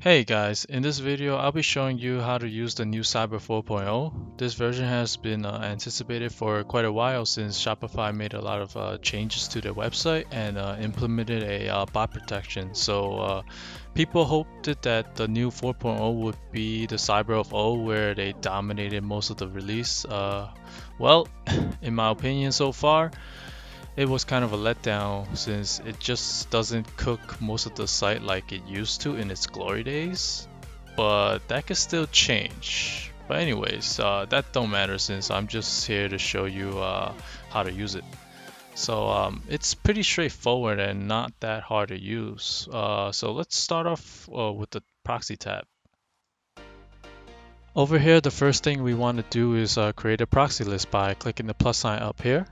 Hey guys, in this video I'll be showing you how to use the new Cyber 4.0. This version has been anticipated for quite a while since Shopify made a lot of changes to their website and implemented a bot protection. So people hoped that the new 4.0 would be the Cyber of O where they dominated most of the release. Well, in my opinion so far, it was kind of a letdown since it just doesn't cook most of the site like it used to in its glory days. But that could still change. But anyways, that don't matter since I'm just here to show you how to use it. So it's pretty straightforward and not that hard to use. So let's start off with the proxy tab. Over here, the first thing we want to do is create a proxy list by clicking the plus sign up here.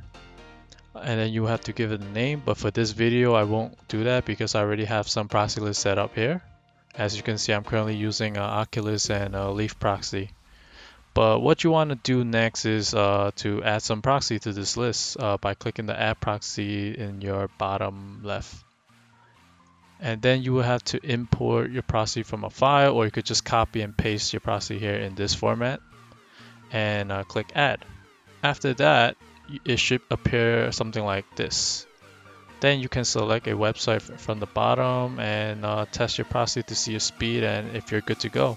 And then you have to give it a name, but for this video I won't do that because I already have some proxy lists set up here. As you can see, I'm currently using Oculus and Leaf proxy. But what you want to do next is to add some proxy to this list by clicking the add proxy in your bottom left. And then you will have to import your proxy from a file, or you could just copy and paste your proxy here in this format and click add. After that, it should appear something like this. Then you can select a website from the bottom and test your proxy to see your speed and if you're good to go.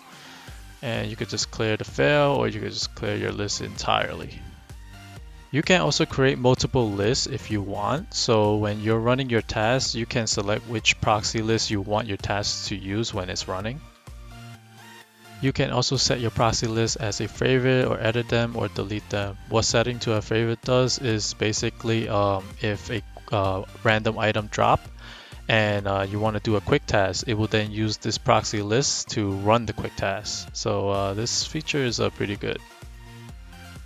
And you could just clear the fail, or you could just clear your list entirely. You can also create multiple lists if you want. So when you're running your tasks, you can select which proxy list you want your tasks to use when it's running. You can also set your proxy list as a favorite or edit them or delete them. What setting to a favorite does is basically if a random item drop and you want to do a quick task, it will then use this proxy list to run the quick task. So this feature is pretty good.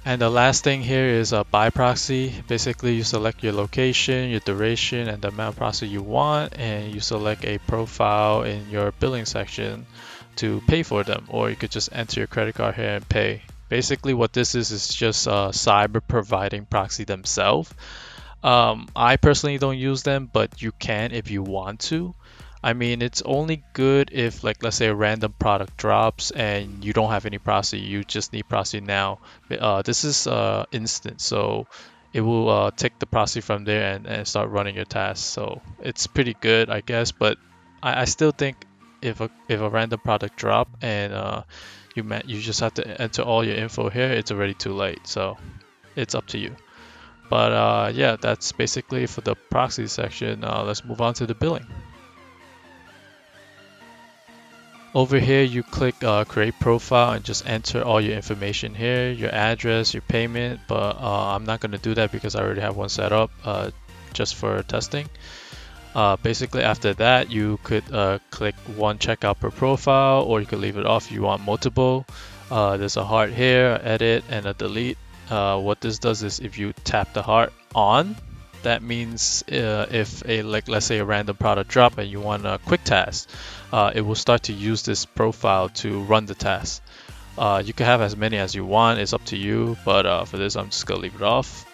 And the last thing here is a by proxy. Basically, you select your location, your duration, and the amount of proxy you want, and you select a profile in your billing section to pay for them, or you could just enter your credit card here and pay. Basically what this is just Cyber providing proxy themselves. I personally don't use them, but you can if you want to. I mean, it's only good if, like, let's say a random product drops and you don't have any proxy, you just need proxy now. This is instant, so it will take the proxy from there and start running your tasks. So it's pretty good, I guess, but I still think if a random product drop and you just have to enter all your info here, it's already too late. So it's up to you. But yeah, that's basically for the proxy section. Let's move on to the billing. Over here, you click create profile and just enter all your information here, your address, your payment, but I'm not going to do that because I already have one set up just for testing. Basically after that, you could click one checkout per profile, or you could leave it off if you want multiple. There's a heart here, edit, and a delete. What this does is if you tap the heart on, that means if let's say a random product drop and you want a quick task, it will start to use this profile to run the task. You can have as many as you want, it's up to you, but for this I'm just gonna leave it off.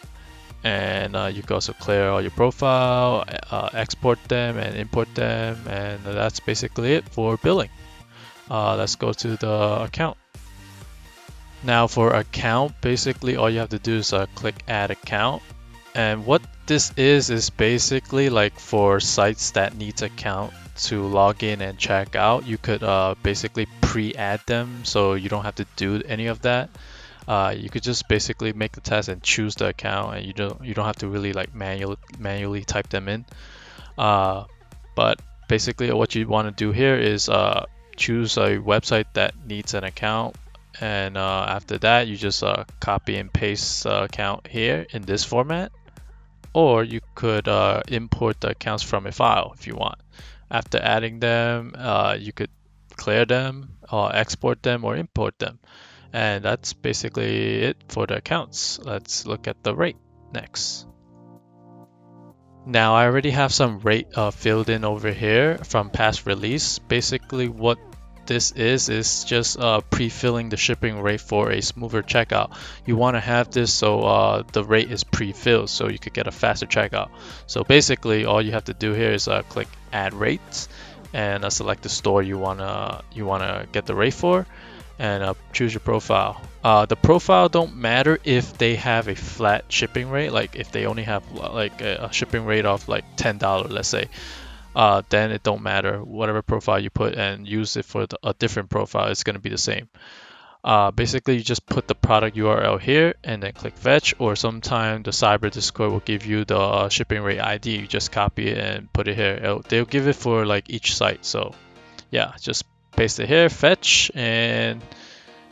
And you can also clear all your profile, export them and import them, and that's basically it for billing. Let's go to the account. Now for account, basically all you have to do is click add account. And what this is basically like for sites that needs account to log in and check out, you could basically pre-add them so you don't have to do any of that. You could just basically make the test and choose the account, and you don't have to really like manually type them in. But basically what you want to do here is choose a website that needs an account, and after that you just copy and paste the account here in this format, or you could import the accounts from a file if you want. After adding them, you could clear them, export them, or import them. And that's basically it for the accounts. Let's look at the rate next. Now I already have some rate filled in over here from past release. Basically what this is just pre-filling the shipping rate for a smoother checkout. You want to have this so the rate is pre-filled so you could get a faster checkout. So basically all you have to do here is click add rates, and select the store you wanna get the rate for, and choose your profile. The profile don't matter if they have a flat shipping rate, like if they only have like a shipping rate of like $10, let's say. Then it don't matter. Whatever profile you put and use it for a different profile, it's gonna be the same. Basically, you just put the product URL here and then click fetch, or sometime the Cyber Discord will give you the shipping rate ID. You just copy it and put it here. They'll give it for like each site. So yeah, just paste it here, fetch, and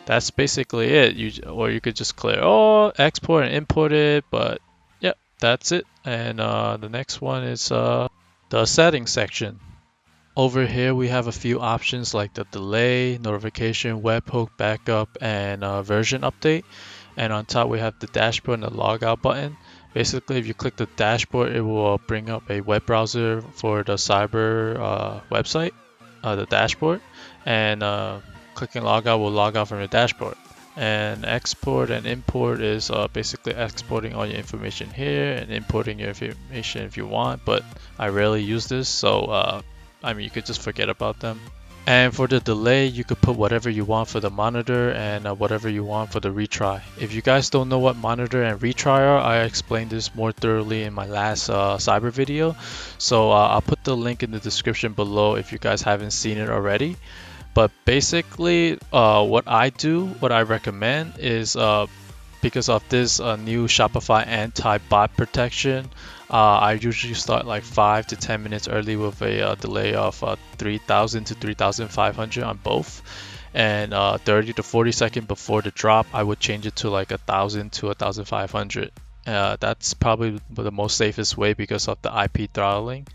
that's basically it. Or you could just clear all, export and import it. But yeah, that's it. And the next one is the settings section. Over here we have a few options like the delay, notification, webhook, backup, and version update. And on top we have the dashboard and the logout button. Basically, if you click the dashboard, it will bring up a web browser for the Cyber website, the dashboard, and clicking logout will log out from the dashboard. And export and import is basically exporting all your information here and importing your information if you want, but I rarely use this, so I mean, you could just forget about them. And for the delay, you could put whatever you want for the monitor and whatever you want for the retry. If you guys don't know what monitor and retry are, I explained this more thoroughly in my last cyber video. So I'll put the link in the description below if you guys haven't seen it already. But basically, what I recommend is because of this new Shopify anti-bot protection, I usually start like 5 to 10 minutes early with a delay of 3000 to 3500 on both, and 30 to 40 seconds before the drop I would change it to like 1000 to 1500. That's probably the most safest way because of the IP throttling.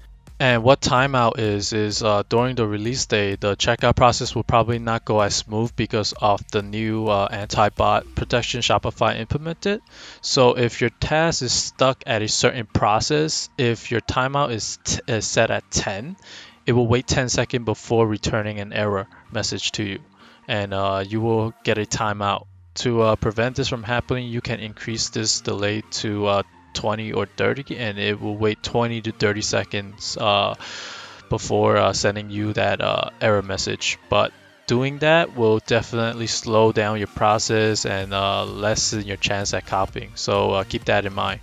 And what timeout is during the release day, the checkout process will probably not go as smooth because of the new anti-bot protection Shopify implemented. So if your task is stuck at a certain process, if your timeout is set at 10, it will wait 10 seconds before returning an error message to you, and you will get a timeout. To prevent this from happening, you can increase this delay to 20 or 30, and it will wait 20 to 30 seconds before sending you that error message. But doing that will definitely slow down your process and lessen your chance at copying. So keep that in mind.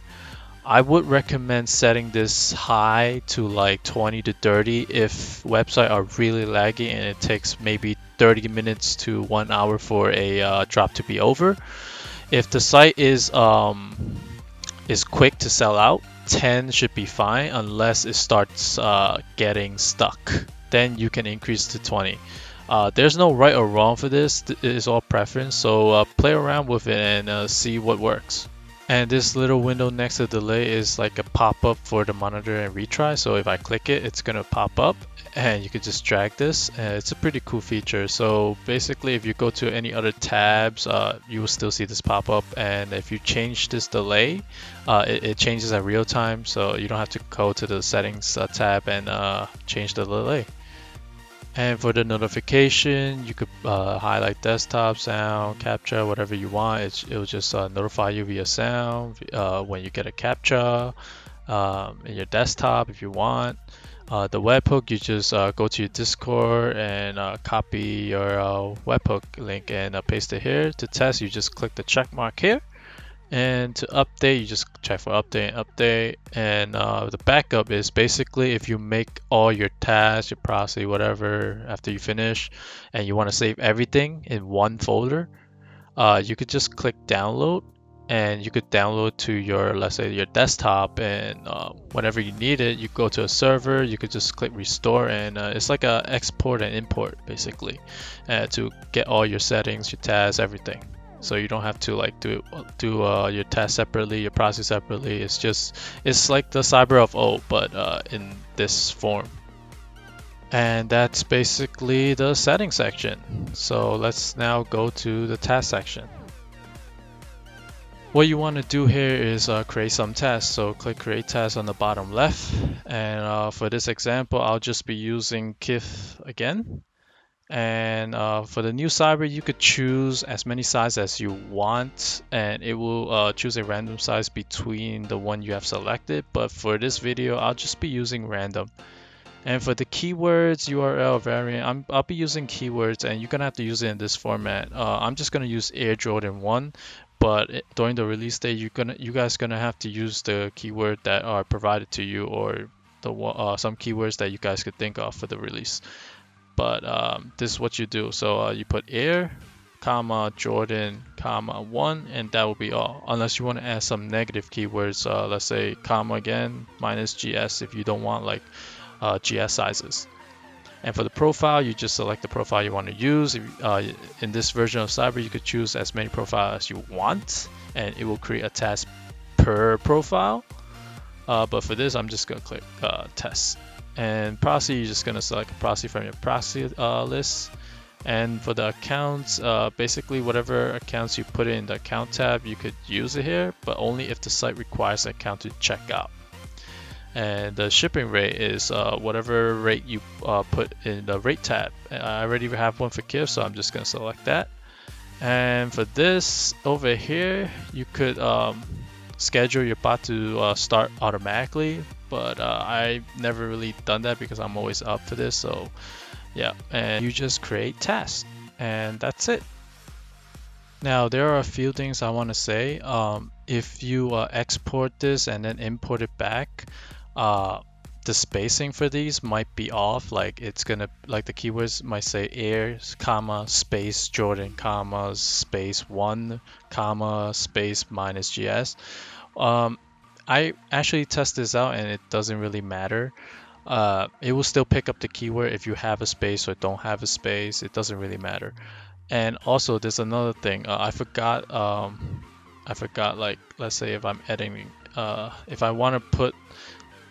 I would recommend setting this high to like 20 to 30 if websites are really laggy and it takes maybe 30 minutes to 1 hour for a drop to be over. If the site is quick to sell out, 10 should be fine unless it starts getting stuck. Then you can increase to 20. There's no right or wrong for this. It is all preference. So play around with it and see what works. And this little window next to delay is like a pop-up for the monitor and retry. So if I click it, it's gonna pop up and you can just drag this. It's a pretty cool feature. So basically, if you go to any other tabs, you will still see this pop up. And if you change this delay, it changes at real time. So you don't have to go to the settings tab and change the delay. And for the notification, you could highlight desktop, sound, captcha, whatever you want. It will just notify you via sound when you get a captcha in your desktop if you want. The webhook, you just go to your Discord and copy your webhook link and paste it here. To test, you just click the check mark here. And to update, you just check for update and update. And the backup is basically if you make all your tasks, your Proxy, whatever, after you finish, and you want to save everything in one folder, you could just click download, and you could download to your, let's say, your desktop, and whenever you need it, you go to a server, you could just click restore, and it's like a export and import basically to get all your settings, your tasks, everything. So you don't have to like do your task separately, your process separately. It's like the Cyber of old, but in this form. And that's basically the settings section. So let's now go to the task section. What you want to do here is create some tasks. So click create task on the bottom left. And for this example, I'll just be using Kith again. And for the new cyber, you could choose as many sizes as you want, and it will choose a random size between the one you have selected. But for this video, I'll just be using random. And for the keywords URL variant, I'll be using keywords, and you're gonna have to use it in this format. I'm just gonna use Air Jordan 1, but during the release date, you guys gonna have to use the keyword that are provided to you, or some keywords that you guys could think of for the release. But this is what you do. So you put Air, comma Jordan, comma 1, and that will be all. Unless you want to add some negative keywords, let's say comma again minus GS if you don't want like GS sizes. And for the profile, you just select the profile you want to use. In this version of Cyber, you could choose as many profiles as you want, and it will create a task per profile. But for this, I'm just going to click test. And Proxy, you're just going to select a Proxy from your Proxy list. And for the accounts, basically whatever accounts you put in the account tab, you could use it here, but only if the site requires the account to check out. And the shipping rate is whatever rate you put in the rate tab. I already have one for Kiev, so I'm just going to select that. And for this over here, you could schedule your bot to start automatically, but I've never really done that because I'm always up for this. So yeah, and you just create tasks, and that's it. Now there are a few things I want to say. If you export this and then import it back, the spacing for these might be off. Like it's gonna, like the keywords might say air, comma, space Jordan, comma, space 1, comma, space minus GS. I actually test this out and it doesn't really matter. It will still pick up the keyword if you have a space or don't have a space. It doesn't really matter. And also there's another thing. I forgot. Like, let's say if I'm editing, if I want to put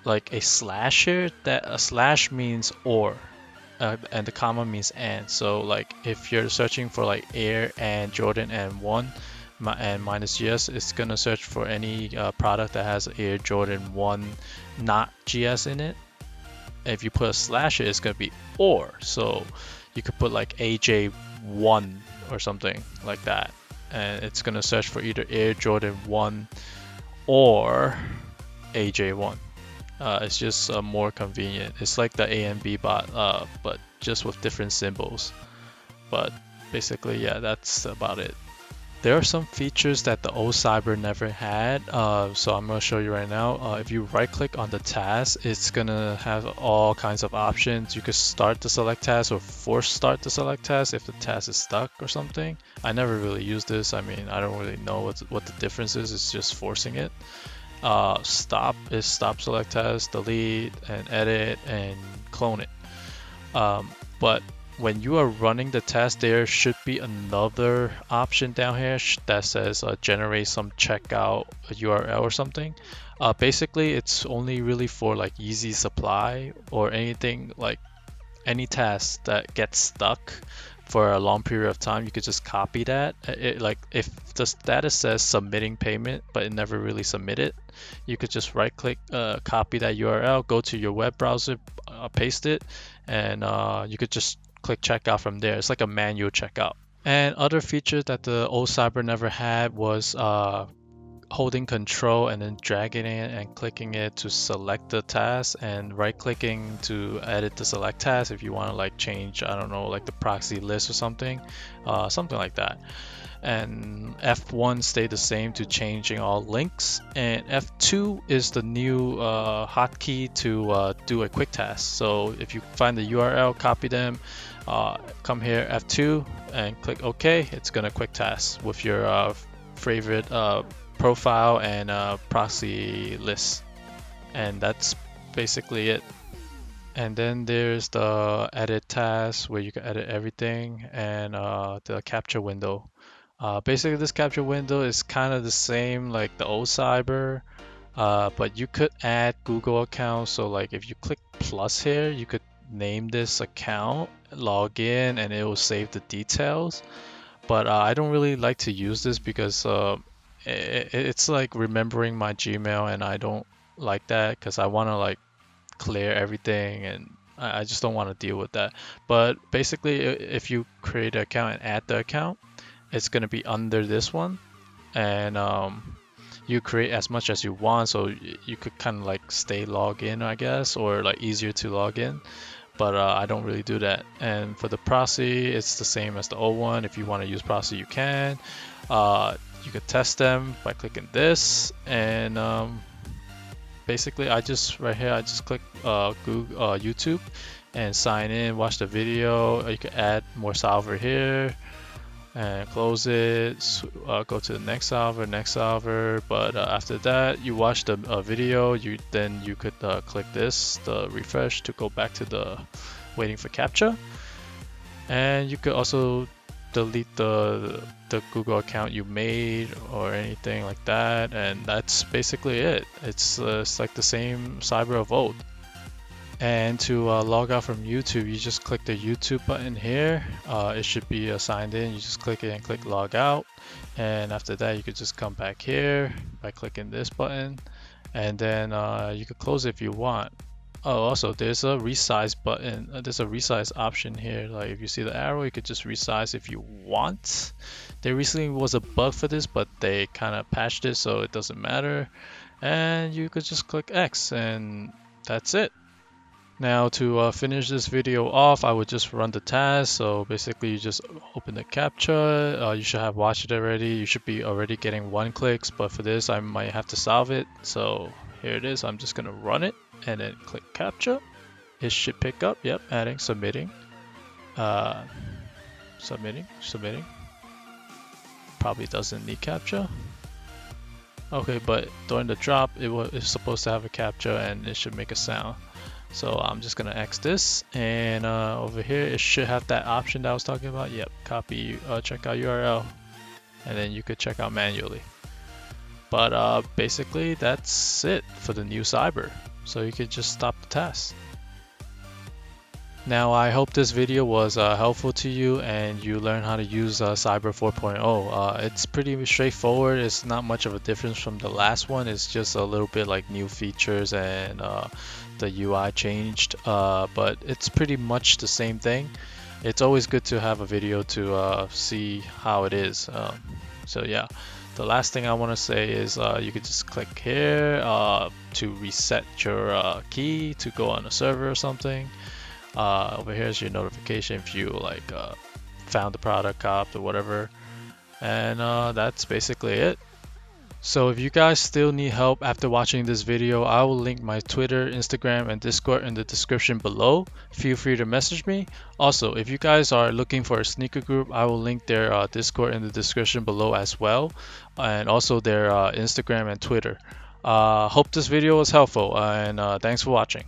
like a slash here, that a slash means or, and the comma means and. So like if you're searching for like Air and Jordan and 1 and minus GS, it's gonna search for any product that has Air Jordan 1 not GS in it. If you put a slash here, it's gonna be or. So you could put like AJ1 or something like that, and it's gonna search for either Air Jordan 1 or AJ1. It's just more convenient. It's like the A and B bot, but just with different symbols. But basically, yeah, that's about it. There are some features that the old Cyber never had, so I'm going to show you right now. If you right click on the task, it's going to have all kinds of options. You could start the select task or force start the select task if the task is stuck or something. I never really used this. I mean, I don't really know what the difference is. It's just forcing it. Stop is stop select task, delete and edit and clone it. But when you are running the test, there should be another option down here that says generate some checkout URL or something. Basically, it's only really for like easy supply or anything, like any task that gets stuck for a long period of time. You could just copy that. Like if the status says submitting payment, but it never really submitted, you could just right click, copy that URL, go to your web browser, paste it, and you could just click checkout from there. It's like a manual checkout. And other features that the old Cyber never had was holding control and then dragging it and clicking it to select the task, and right clicking to edit the select task if you want to like change, I don't know, like the proxy list or something like that. And F1 stayed the same to changing all links, and F2 is the new hotkey to do a quick task. So if you find the URL, copy them, come here F2 and click OK. It's gonna quick task with your favorite profile and proxy list, and that's basically it. And then there's the edit task where you can edit everything, and the capture window. Basically this capture window is kind of the same like the old Cyber, but you could add Google accounts. So like if you click plus here, you could name this account, log in, and it will save the details. But I don't really like to use this because it's like remembering my Gmail, and I don't like that because I want to like clear everything, and I just don't want to deal with that. But basically, if you create an account and add the account, it's going to be under this one, and you create as much as you want, so you could kind of like stay logged in, I guess, or like easier to log in. But I don't really do that. And for the Proxy, it's the same as the old one. If you want to use Proxy, you can. You could test them by clicking this, and basically I just right here I just click Google YouTube and sign in, watch the video. You can add more solver here and close it, go to the next solver, but after that you watch the video, you could click this, the refresh, to go back to the waiting for captcha. And you could also delete the Google account you made or anything like that, and that's basically it. It's like the same Cyber of old. And to log out from YouTube, you just click the YouTube button here. It should be signed in. You just click it and click log out. And after that, you could just come back here by clicking this button. And then you could close it if you want. Oh, also there's a resize button. There's a resize option here. Like if you see the arrow, you could just resize if you want. There recently was a bug for this, but they kind of patched it, so it doesn't matter. And you could just click X, and that's it. Now to finish this video off, I would just run the task. So basically you just open the captcha. You should have watched it already. You should be already getting 1 clicks, but for this I might have to solve it. So here it is. I'm just gonna run it and then click captcha. It should pick up. Yep, adding, submitting, submitting. Probably doesn't need captcha. Okay, but during the drop it's supposed to have a captcha and it should make a sound. So I'm just gonna X this, and over here it should have that option that I was talking about. Yep, copy checkout URL, and then you could check out manually. But basically that's it for the new Cyber. So you could just stop the task. Now I hope this video was helpful to you and you learn how to use Cyber 4.0. It's pretty straightforward. It's not much of a difference from the last one. It's just a little bit like new features and the UI changed, but it's pretty much the same thing. It's always good to have a video to see how it is. So yeah, the last thing I want to say is you could just click here to reset your key to go on a server or something. Over here is your notification if you like found the product, copped, or whatever. And that's basically it. So if you guys still need help after watching this video, I will link my Twitter, Instagram, and Discord in the description below. Feel free to message me. Also, if you guys are looking for a sneaker group, I will link their Discord in the description below as well, and also their Instagram and Twitter. Hope this video was helpful, and thanks for watching.